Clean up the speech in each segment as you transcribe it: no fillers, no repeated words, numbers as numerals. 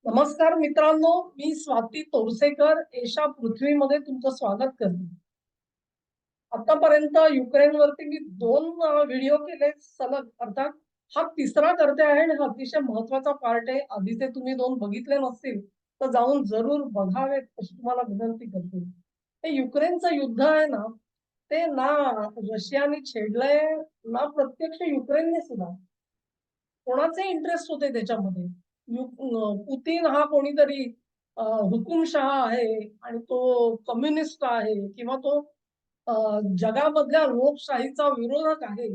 नमस्कार मित्रांनो, मी स्वाती तोरसेकर एशा पृथ्वीमध्ये तुमचं स्वागत करते. आतापर्यंत युक्रेनवरती मी 2 व्हिडिओ केले सलग. अर्थात हा तिसरा करते आहे आणि हा अतिशय महत्वाचा पार्ट आहे. आधीचे तुम्ही 2 बघितले नसतील तर जाऊन जरूर बघावेत अशी तुम्हाला विनंती करते. हे युक्रेनचं युद्ध आहे ना, ते ना रशियाने छेडलंय, ना प्रत्यक्ष युक्रेनने सुद्धा. कोणाचे इंटरेस्ट होते त्याच्यामध्ये. पुतीन हा कोणीतरी हुकुमशहा आहे आणि तो कम्युनिस्ट आहे किंवा तो अ, जगामधल्या लोकशाहीचा विरोधक आहे.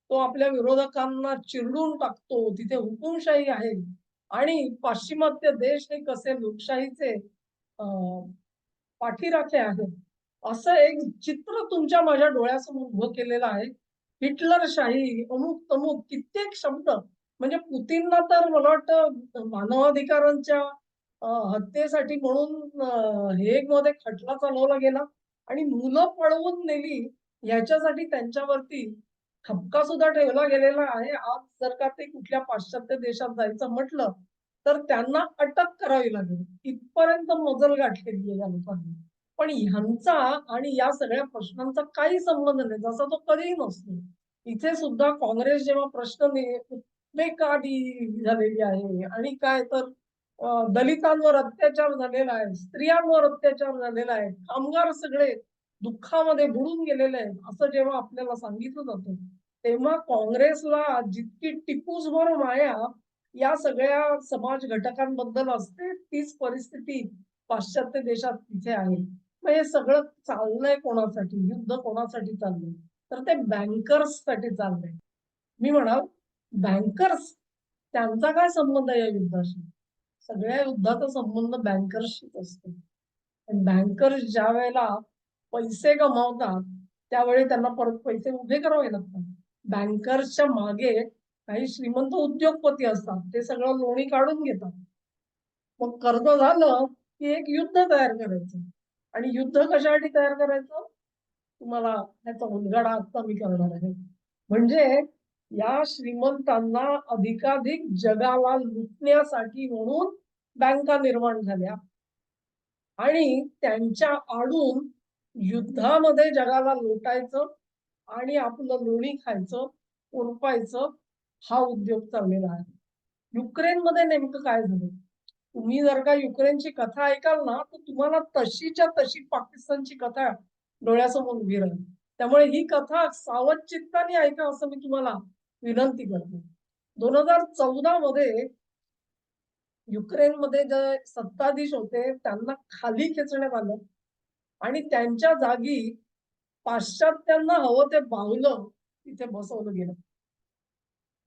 तो आपल्या विरोधकांना चिरडून टाकतो. तिथे हुकुमशाही आहे आणि पाश्चिमात्य देश हे कसे लोकशाहीचे अ, पाठीराखे आहेत. असं एक चित्र तुमच्या माझ्या डोळ्यासमोर उभं केलेलं आहे. हिटलरशाही, अमुक-तमुक कित्येक शब्द म्हणजे पुतीनला तर मला वाटतं मानवाधिकारांच्या हत्येसाठी म्हणून हेगमध्ये खटला चालवला गेला आणि मुलं पळवून नेली ह्याच्यासाठी त्यांच्यावरती ठपका सुद्धा ठेवला गेलेला आहे. आज जर का ते कुठल्या पाश्चात्य देशात जायचं म्हटलं, तर त्यांना अटक करावी लागेल. इथपर्यंत मजल गाठलेली आहे या लोकांनी. पण ह्यांचा आणि या सगळ्या प्रश्नांचा काही संबंध नाही, जसा तो कधीही नसतो. इथे सुद्धा काँग्रेस जेव्हा प्रश्न बेकारी झालेली आहे आणि काय तर दलितांवर अत्याचार झालेला आहे, स्त्रियांवर अत्याचार झालेला आहे, कामगार सगळे दुःखामध्ये बुडून गेलेले आहेत, असं जेव्हा आपल्याला सांगितलं जातं, तेव्हा काँग्रेसला जितकी टिपूसभर माया या सगळ्या समाज घटकांबद्दल असते, तीच परिस्थिती पाश्चात्य देशात तिथे आहे. मग हे सगळं चाललंय कोणासाठी? युद्ध कोणासाठी चाललंय? तर ते बँकर्ससाठी चाललंय. मी म्हणाल, बँकर्स त्यांचा काय संबंध आहे या युद्धाशी? सगळ्या युद्धाचा संबंध बँकर्सशीच असतो. बँकर्स ज्यावेळेला पैसे गमावतात, त्यावेळी त्यांना परत पैसे उभे करावे लागतात. बँकर्सच्या मागे काही श्रीमंत उद्योगपती असतात. ते सगळं लोणी काढून घेतात. मग कर्ज झालं, की एक युद्ध तयार करायचं. आणि युद्ध कशासाठी तयार करायचं? तुम्हाला त्याचा उलगडा आता मी करणार आहे. म्हणजे या श्रीमंतांना अधिकाधिक जगाला लुटण्यासाठी म्हणून बँका निर्माण झाल्या आणि त्यांच्या आडून युद्धामध्ये जगाला लुटायचं आणि आपलं लोणी खायचं, उरपायचं हा उद्योग चाललेला आहे. युक्रेनमध्ये नेमकं काय झालं? तुम्ही जर का युक्रेनची कथा ऐकाल ना, तर तुम्हाला तशीच्या तशी पाकिस्तानची कथा डोळ्यासमोर उभी राहील. त्यामुळे ही कथा सावध चित्ताने ऐका असं मी तुम्हाला विनंती करतो. 2014 मध्ये युक्रेनमध्ये जे सत्ताधीश होते त्यांना खाली खेचण्यात आलं आणि त्यांच्या जागी पाश्चात्यांना हवं ते बाहुलं तिथे बसवलं गेलं.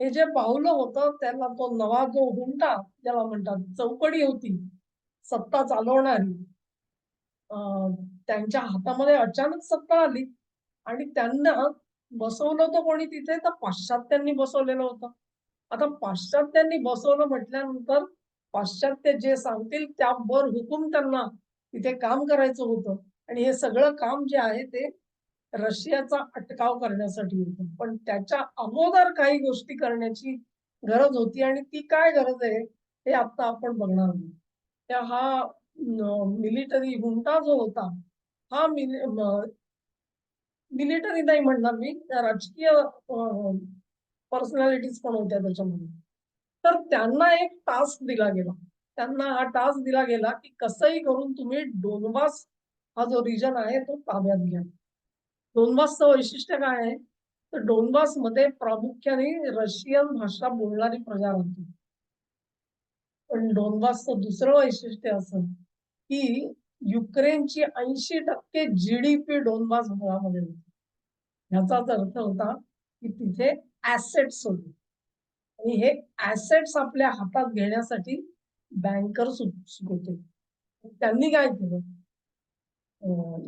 हे जे बाहुलं होतं त्याला तो नवा जो हुंटा ज्याला म्हणतात, चौकडी होती सत्ता चालवणारी. अ, त्यांच्या हातामध्ये अचानक सत्ता आली आणि त्यांना बसवलं होतं कोणी तिथे? तर पाश्चात्यांनी बसवलेलं होतं. आता पाश्चात्यांनी बसवलं म्हटल्यानंतर पाश्चात्य जे सांगतील त्यावर हुकूम त्यांना तिथे काम करायचं होतं आणि हे सगळं काम जे आहे ते रशियाचा अटकाव करण्यासाठी होतं. पण त्याच्या अगोदर काही गोष्टी करण्याची गरज होती आणि ती काय गरज आहे हे आता आपण बघणार आहोत. त्या हा मिलिटरी हुंटा जो होता, हा मिलिटरी नाही म्हणणार मी, राजकीय पर्सनॅलिटीज पण होत्या त्याच्यामध्ये. तर त्यांना एक टास्क दिला गेला. त्यांना हा टास्क दिला गेला, की कसंही करून तुम्ही डोनबास हा जो रिजन आहे तो ताब्यात घ्या. डोनबासचं वैशिष्ट्य काय आहे? तर डोनबासमध्ये प्रामुख्याने रशियन भाषा बोलणारी प्रजा राहते. पण डोनबासचं दुसरं वैशिष्ट्य असं, की युक्रेनची 80% जीडीपी डोनबास भागामध्ये होती. ह्याचाच अर्थ होता, की तिथे ॲसेट्स होते. आणि हे ॲसेट्स आपल्या हातात घेण्यासाठी बँकर्स उत्सुक होते. त्यांनी काय केलं?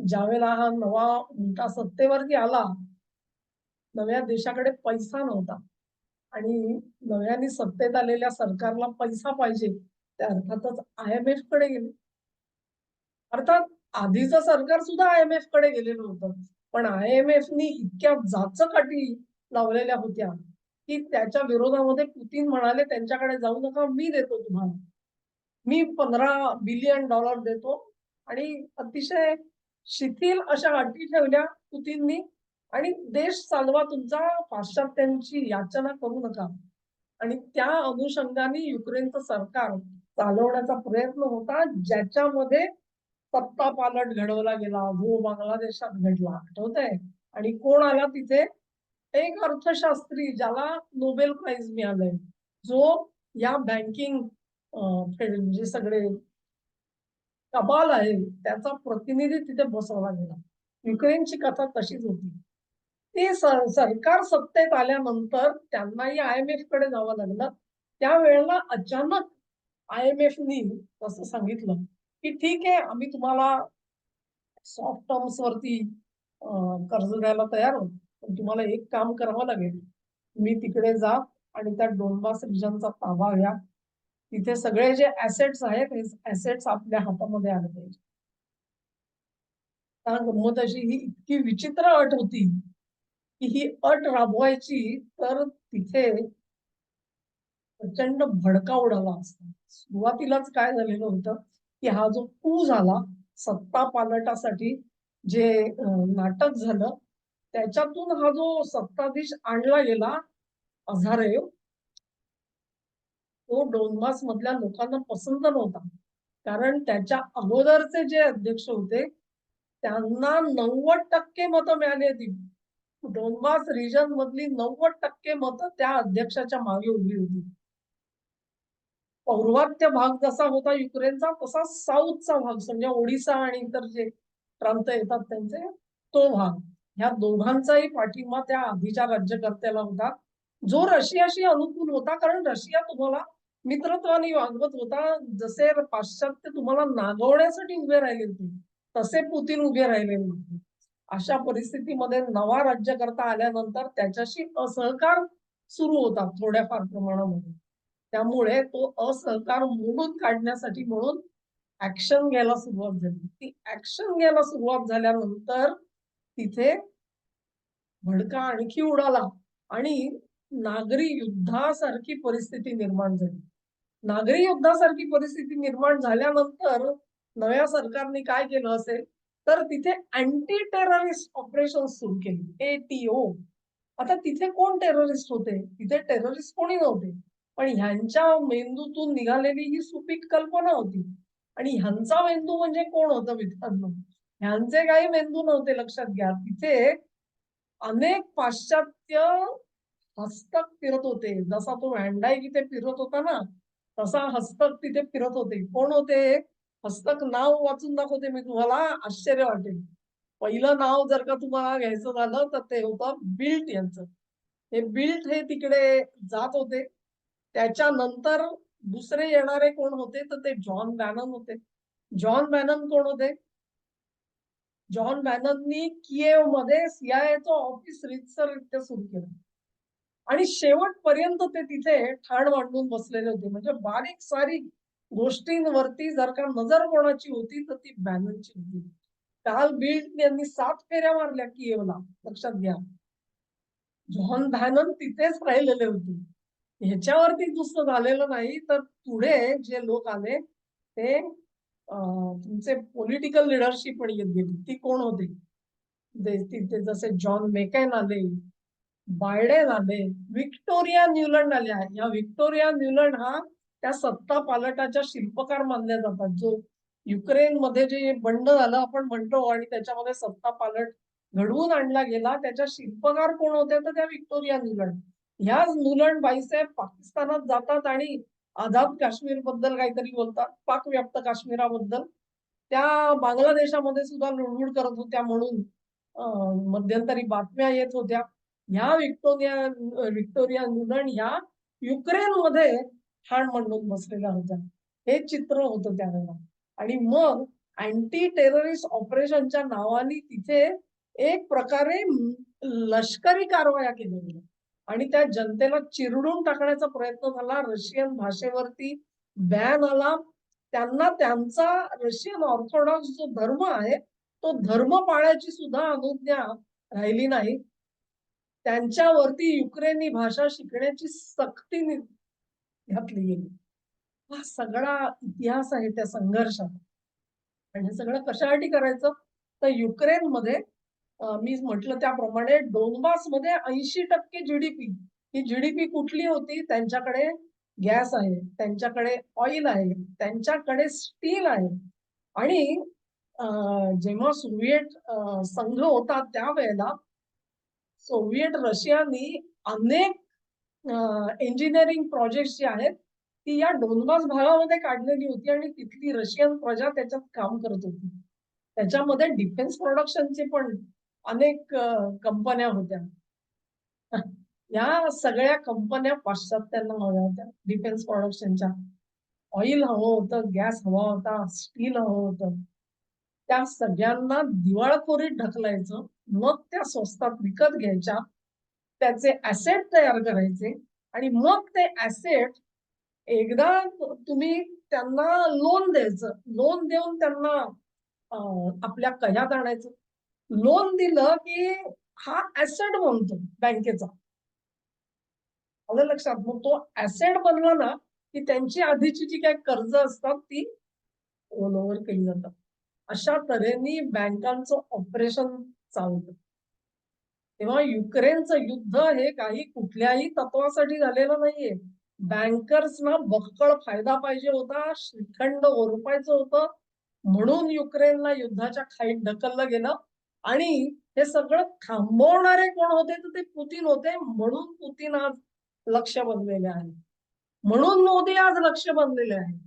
ज्यावेळेला हा नवा उलटा सत्तेवरती आला, नव्या देशाकडे पैसा नव्हता आणि नव्याने सत्तेत आलेल्या सरकारला पैसा पाहिजे. त्या अर्थातच IMF कडे गेले. अर्थात आधीचं सरकार सुद्धा IMF कडे गेलेलं होतं. पण IMFनी इतक्या जाचक लावलेल्या होत्या, की त्याच्या विरोधामध्ये पुतीन म्हणाले, "त्यांच्याकडे जाऊ नका, मी देतो तुम्हाला." मी $15 बिलियन देतो आणि अतिशय शिथिल अशा अटी ठेवल्या पुतीननी आणि देश चालवा तुमचा, पाश्चात्यांची याचना करू नका. आणि त्या अनुषंगाने युक्रेनचं सरकार चालवण्याचा प्रयत्न होता, ज्याच्यामध्ये सत्ता पालट घडवला गेला, जो बांगलादेशात घडला, आठवतंय? आणि कोण आला तिथे? एक अर्थशास्त्री ज्याला नोबेल प्राइज मिळालंय, जो या बँकिंग म्हणजे सगळे कबाल आहे त्याचा प्रतिनिधी तिथे बसवला गेला. युक्रेनची कथा तशीच होती. ते सरकार सत्तेत आल्यानंतर त्यांनाही IMF कडे जावं लागलं. त्यावेळेला अचानक IMFनी असं सांगितलं की ठीक आहे, आम्ही तुम्हाला सॉफ्ट टर्म्स वरती कर्ज द्यायला तयार आहोत, पण तुम्हाला एक काम करावं लागेल. तुम्ही तिकडे जा आणि त्या डोनबास रिजनचा ताबा घ्या. तिथे सगळे जे ऍसेट्स आहेत, हे ऍसेट्स आपल्या हातामध्ये आले पाहिजे. गंमत अशी ही इतकी विचित्र अट होती की ही अट राबवायची तर तिथे प्रचंड भडका उडाला असता. सुरुवातीलाच काय झालेलं होतं की हा जो कू झाला सत्ता पालटासाठी, जे नाटक झालं, त्याच्यातून हा जो सत्ताधीश आणला गेला अझारेव, तो डोनबास मधल्या लोकांना पसंत नव्हता. कारण त्याच्या अगोदरचे जे अध्यक्ष होते त्यांना 90% मतं मिळाली होती. डोनबास रिजन मधली 90% मतं त्या अध्यक्षाच्या मागे उभी होती. पौर्वात्य भाग जसा होता युक्रेनचा, तसा साऊथचा भाग म्हणजे ओडिसा आणि इतर जे प्रांत येतात त्यांचे, तो भाग, ह्या दोघांचाही पाठिंबा त्या आधीच्या राज्यकर्त्याला होता, जो रशियाशी अनुकूल होता. कारण रशिया तुम्हाला मित्रत्वाने वागवत होता. जसे पाश्चात्य तुम्हाला नागवण्यासाठी उभे राहिले होते, तसे पुतीन उभे राहिले होते. अशा परिस्थितीमध्ये नवा राज्यकर्ता आल्यानंतर त्याच्याशी असहकार सुरू होता थोड्याफार प्रमाणामध्ये. त्यामुळे तो असहकार मोडून काढण्यासाठी म्हणून ऍक्शन घ्यायला सुरुवात झाली. ती ऍक्शन घ्यायला सुरुवात झाल्यानंतर तिथे भडका आणखी उडाला आणि नागरी युद्धासारखी परिस्थिती निर्माण झाली. नागरी युद्धासारखी परिस्थिती निर्माण झाल्यानंतर नव्या सरकारने काय केलं असेल तर तिथे अँटी टेररिस्ट ऑपरेशन सुरू केली, ATO. आता तिथे कोण टेररिस्ट होते? तिथे टेररिस्ट कोणी नव्हते, पण ह्यांच्या मेंदूतून निघालेली ही सुपीक कल्पना होती. आणि ह्यांचा मेंदू म्हणजे कोण होतं मित्रांनो? ह्यांचे काही मेंदू नव्हते, लक्षात घ्या. तिथे अनेक पाश्चात्य हस्तक फिरत होते. जसा तो व्हॅनडायक इथे फिरत होता ना, तसा हस्तक तिथे फिरत होते. कोण होते? हस्तक नाव वाचून दाखवते मी तुम्हाला, आश्चर्य वाटेल. पहिलं नाव जर का तुम्हाला घ्यायचं झालं तर ते होतं बिल्ट यांचं. हे बिल्ट हे तिकडे जात होते. त्याच्यानंतर दुसरे येणारे कोण होते तर ते जॉन बॅनन होते. जॉन बॅनन कोण होते? जॉन बॅनननी किएव मध्ये CIAचं ऑफिस रीतसर सुरू केलं आणि शेवटपर्यंत ते तिथे ठाण मांडून बसलेले होते. म्हणजे बारीक सारीक गोष्टींवरती जर का नजर कोणाची होती तर ती बॅननची होती. काल बिल्ट यांनी 7 फेऱ्या मारल्या किएवला, लक्षात घ्या. जॉन बॅनन तिथेच राहिलेले होते. ह्याच्यावरती दुसरं झालेलं नाही. तर पुढे जे लोक आले ते तुमचे पॉलिटिकल लिडरशिप पण येत गेली. ती कोण होते? तिथे जसे जॉन मेकॅन आले, बायडेन आले, व्हिक्टोरिया न्यूलंड आल्या. या व्हिक्टोरिया न्यूलंड हा त्या सत्ता पालटाच्या शिल्पकार मानल्या जातात. जो युक्रेन मध्ये जे बंड झालं आपण म्हणतो आणि त्याच्यामध्ये सत्ता पालट घडवून आणला गेला, त्याच्या शिल्पकार कोण होते तर त्या व्हिक्टोरिया न्यूलंड. ह्या न्यूलंड बाईसाहेब पाकिस्तानात जातात आणि आझाद काश्मीर बद्दल काहीतरी बोलतात, पाकव्याप्त काश्मीराबद्दल. त्या बांगलादेशामध्ये सुद्धा लुडबुड करत होत्या म्हणून मध्यंतरी बातम्या येत होत्या. ह्या व्हिक्टोरिया न्यूलंड ह्या युक्रेनमध्ये ठाण मांडून बसलेल्या होत्या. हे चित्र होतं त्यावेळेला. आणि मग अँटी टेररिस्ट ऑपरेशनच्या नावाने तिथे एक प्रकारे लष्करी कारवाया केल्या गेल्या आणि त्या जनतेला चिरडून टाकण्याचा प्रयत्न झाला. रशियन भाषेवरती बॅन आला. त्यांना त्यांचा रशियन ऑर्थोडॉक्स जो धर्म आहे तो धर्म पाळायची सुद्धा अनुज्ञा राहिली नाही. त्यांच्यावरती युक्रेनी भाषा शिकण्याची सक्ती घातली गेली. हा सगळा इतिहास आहे त्या संघर्षात. आणि हे सगळं कशासाठी करायचं? तर युक्रेनमध्ये मी म्हटलं त्याप्रमाणे डोनबासमध्ये 80% जीडीपी ही जीडीपी कुठली होती? त्यांच्याकडे गॅस आहे, त्यांच्याकडे ऑइल आहे, त्यांच्याकडे स्टील आहे. आणि अ, जेव्हा सोव्हिएट संघ होता त्यावेळेला सोव्हिएट रशियानी अनेक इंजिनिअरिंग प्रोजेक्ट्स जे आहेत, ती या डोनबास भागामध्ये काढलेली होती आणि तिथली रशियन प्रजा त्याच्यात काम करत होती. त्याच्यामध्ये डिफेन्स प्रोडक्शनचे पण अनेक कंपन्या होत्या. या सगळ्या कंपन्या पाश्चात्यांना हव्या होत्या डिफेन्स प्रोडक्शनच्या. ऑइल हवं होतं, गॅस हवा होता, स्टील हवं होतं. त्या सगळ्यांना दिवाळखोरीत ढकलायचं, मग त्या स्वस्तात विकत घ्यायच्या, त्याचे ॲसेट तयार करायचे आणि मग ते ॲसेट एकदा तुम्ही त्यांना लोन द्यायचं. लोन देऊन त्यांना अ, आपल्या कह्यात आणायचं. लोन दिलं की हा ॲसेट बनतो बँकेचा. आलं लक्षात? मग तो ॲसेट बनला ना, की त्यांची आधीची जी काही कर्ज असतात ती रोल ओव्हर केली जातात. अशा तऱ्हेने बँकांचं ऑपरेशन चालतं. तेव्हा युक्रेनचं युद्ध हे काही कुठल्याही तत्वासाठी झालेलं नाहीये. बँकर्सना बक्कळ फायदा पाहिजे होता, श्रीखंड ओरपायचं होतं, म्हणून युक्रेनला युद्धाच्या खाईत ढकललं गेलं. आणि हे सगळं थांबवणारे कोण होते? तर ते पुतीन होते. म्हणून पुतीन आज लक्ष बनलेले आहे. म्हणून मोदी आज लक्ष बनलेले आहे.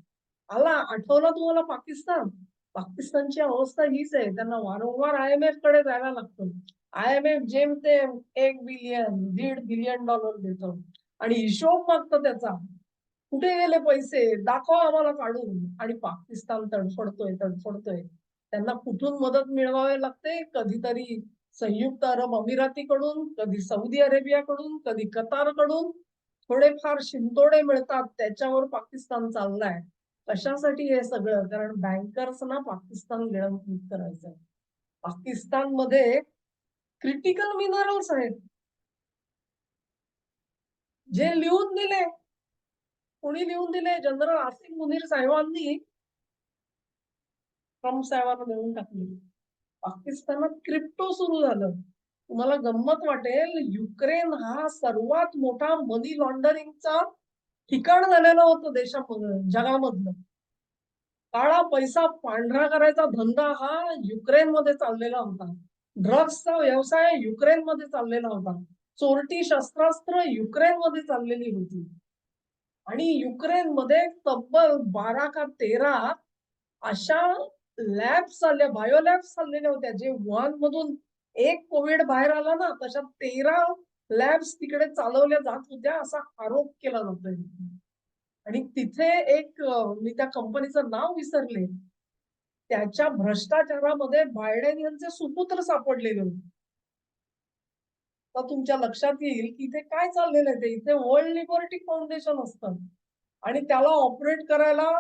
आठवलं तुम्हाला पाकिस्तान? पाकिस्तानची अवस्था हीच आहे. त्यांना वारंवार IMF कडे जायला लागतं. IMF जेमतेम 1 बिलियन, $1.5 बिलियन देतं आणि हिशोब मागतं त्याचा. कुठे गेले पैसे? दाखवा आम्हाला काढून. आणि पाकिस्तान तडफडतोय, तडफडतोय. त्यांना कुठून मदत मिळवावी लागते? कधीतरी संयुक्त अरब अमिरातीकडून, कधी सौदी अरेबियाकडून, कधी कतारकडून थोडेफार शिंतोडे मिळतात. त्याच्यावर पाकिस्तान चाललाय. कशासाठी हे सगळं? कारण बँकर्सना पाकिस्तान गिळंकृत करायचंय. पाकिस्तानमध्ये क्रिटिकल मिनरल्स आहेत, जे लिहून दिले. कोणी लिहून दिले? जनरल आसिम मुनीर साहेबांनी ट्रम्प साहेबांना देऊन टाकली. पाकिस्तानात क्रिप्टो सुरू झालं. तुम्हाला गंमत वाटेल, युक्रेन हा सर्वात मोठा मनी लॉन्डरिंगचा ठिकाण झालेलं होतं देशामध्ये, जगामधलं. काळा पैसा पांढरा करायचा धंदा हा युक्रेनमध्ये चाललेला होता. ड्रग्सचा व्यवसाय युक्रेनमध्ये चाललेला होता. चोरटी शस्त्रास्त्र युक्रेनमध्ये चाललेली होती. आणि युक्रेनमध्ये तब्बल 12 का 13 अशा लॅब्स चालल्या, बायो लॅब्स चाललेल्या होत्या. जे वुहान मधून एक कोविड बाहेर आला ना, तशा 13 लॅब्स तिकडे चालवल्या जात होत्या, असा आरोप केला जातोय. आणि तिथे एक मी त्या कंपनीचं नाव विसरले. त्याच्या भ्रष्टाचारामध्ये बायडेन यांचे सुपुत्र सापडलेले होते. तर तुमच्या लक्षात येईल की इथे काय चाललेलं आहे. ते इथे वर्ल्ड लिबर्टी फाउंडेशन असतं आणि त्याला ऑपरेट करायला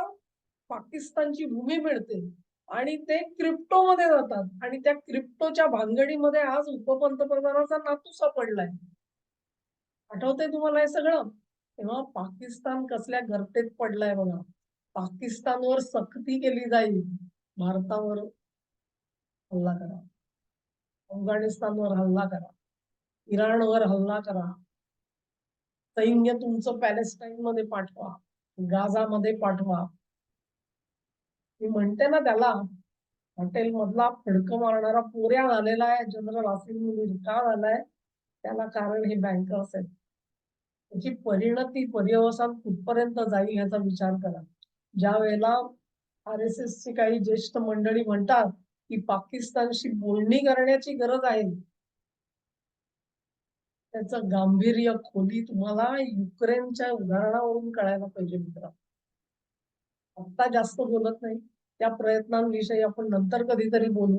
पाकिस्तानची भूमी मिळते आणि ते क्रिप्टोमध्ये जातात आणि त्या क्रिप्टोच्या भानगडीमध्ये आज उपपंतप्रधानाचा नातू सापडलाय. आठवतंय तुम्हाला हे सगळं? तेव्हा पाकिस्तान कसल्या गर्तेत पडलाय बघा. पाकिस्तानवर सक्ती केली जाईल. भारतावर हल्ला करा, अफगाणिस्तानवर हल्ला करा, इराणवर हल्ला करा, सैन्य तुमचं पॅलेस्टाईन मध्ये पाठवा, गाझामध्ये पाठवा. मी म्हणते ना त्याला, हॉटेल मधला फडकं मारणारा पोऱ्या झालेला आहे जनरल आसिम मुनीर. का झालाय? त्याला कारण हे बँकर्स आहेत. त्याची परिणती पर्यवसान कुठपर्यंत जाईल याचा विचार करा. ज्या वेळेला RSS ची काही ज्येष्ठ मंडळी म्हणतात की पाकिस्तानशी बोलणी करण्याची गरज आहे, त्याचं गांभीर्य खोली तुम्हाला युक्रेनच्या उदाहरणावरून कळायला पाहिजे मित्र. आत्ता जास्त बोलत नाही, त्या प्रयत्नांविषयी आपण नंतर कधीतरी बोलू.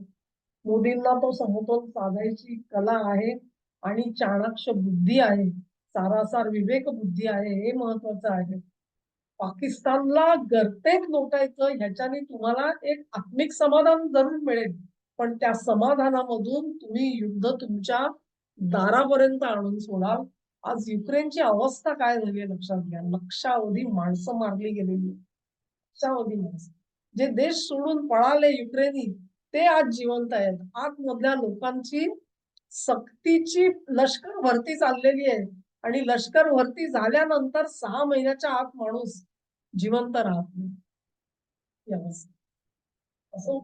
मोदींना तो समतोल साधायची कला आहे आणि चाणाक्ष बुद्धी आहे, सारासार विवेक बुद्धी आहे, हे महत्वाचं आहे. पाकिस्तानला गर्तेत लोटायचं, ह्याच्याने तुम्हाला एक आत्मिक समाधान जरूर मिळेल, पण त्या समाधानामधून तुम्ही युद्ध तुमच्या दारापर्यंत आणून सोडाल. आज युक्रेनची अवस्था काय झाली लक्षात घ्या. लक्षावधी माणसं मारली गेलेली. लक्षावधी माणसं. जे देश सोडून पळाले युक्रेनी ते आज जिवंत आहेत. आतमधल्या लोकांची सक्तीची लष्कर भरती चाललेली आहे आणि लष्कर भरती झाल्यानंतर 6 महिन्याच्या आत माणूस जिवंत राहत नाही. ही अवस्था. असं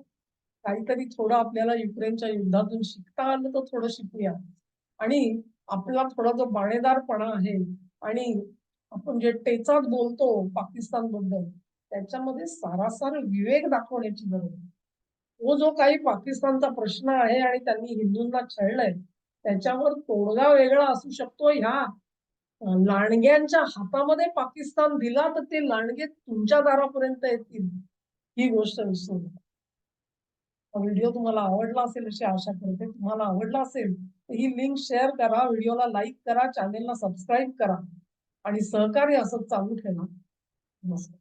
काहीतरी थोडं आपल्याला युक्रेनच्या युद्धातून शिकता आलं तर थोडं शिकूया. आणि आपला थोडा जो बाणेदारपणा आहे आणि आपण जे टेचात बोलतो पाकिस्तान बद्दल त्याच्यामध्ये सारासार विवेक दाखवण्याची गरज आहे. तो जो काही पाकिस्तानचा प्रश्न आहे आणि त्यांनी हिंदूंना छळलंय त्याच्यावर तोडगा वेगळा असू शकतो. ह्या लांडग्यांच्या हातामध्ये पाकिस्तान दिला तर ते लांडगे तुमच्या दारापर्यंत येतील ही गोष्ट विसरू नका. हा व्हिडिओ तुम्हाला आवडला असेल अशी आशा करते. तुम्हाला आवडला असेल तर ही लिंक शेअर करा, व्हिडिओला लाईक करा, चॅनेलला सबस्क्राईब करा आणि सहकार्य असंच चालू ठेवा. नमस्कार.